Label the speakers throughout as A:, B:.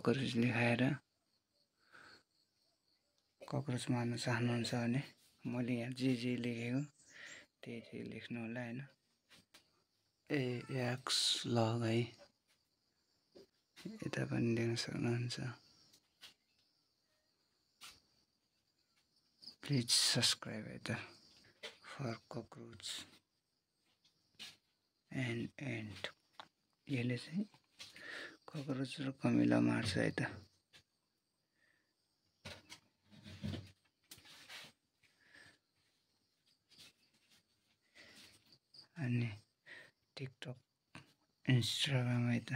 A: Cockroach लेखाएर cockroach मार्न चाहनुहुन्छ भने मैले यहाँ जे लेखेको त्यही लेख्नु होला हैन। एक्स लग है, यता पनि लेख्न सक्नुहुन्छ। प्लिज सब्सक्राइब यता फर ककरोच एन्ड यसले चाहिँ ककरोच र कमिला मार्छ है त। अनि टिकटक इन्स्टाग्राम है त,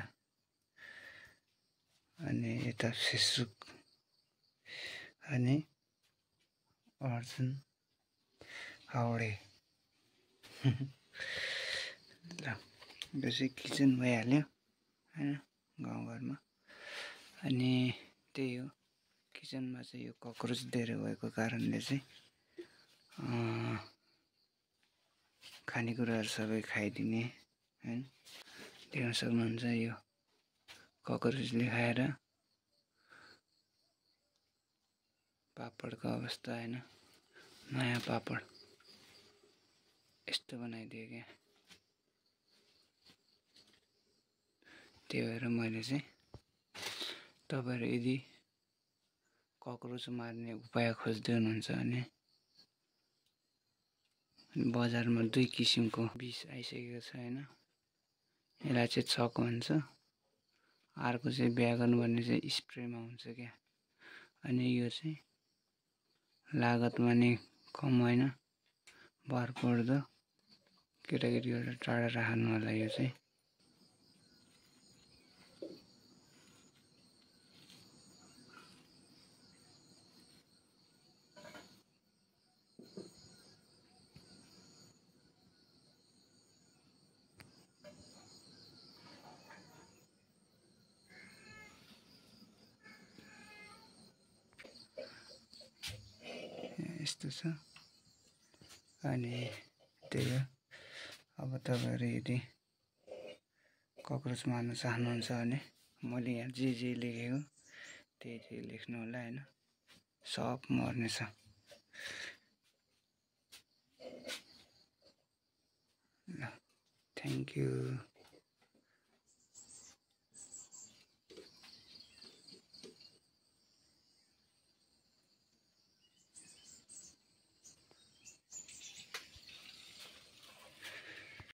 A: अनि यता फेसबुक, अनि अर्जुन हाउडे ल यो चाहिँ किचन भइहाल्यो हैन गाउँघरमा। अनि त्यही हो, किचनमा चाहिँ यो ककरोच धेरै भएको कारणले चाहिँ खानेकुराहरू सबै खाइदिने हैन। देख्न सक्नुहुन्छ यो ककरोचले खाएर पापडको अवस्था हैन। नयाँ पापड यस्तो बनाइदियो क्या। त्यही भएर मैले चाहिँ तपाईहरु यदि ककरोच मार्ने उपाय खोज्दै हुनुहुन्छ भने बजारमा दुई किसिमको विष आइसकेको छ हैन। यसलाई चाहिँ छक भन्छ, अर्को चाहिँ व्यागन भन्ने चाहिँ स्प्रेमा हुन्छ क्या। अनि यो चाहिँ लागतमा नि कम होइन, भरपर्दो। केटाकेटीबाट टाढा राख्नु होला यो चाहिँ। यस्तो छ। अनि त्यही हो, अब तपाईहरु यदि ककरोच मार्न चाहनुहुन्छ भने मैले यहाँ जे लेखेको त्यही लेख्नु होला हैन। सब मर्नेछ। ल थ्याङ्क यू।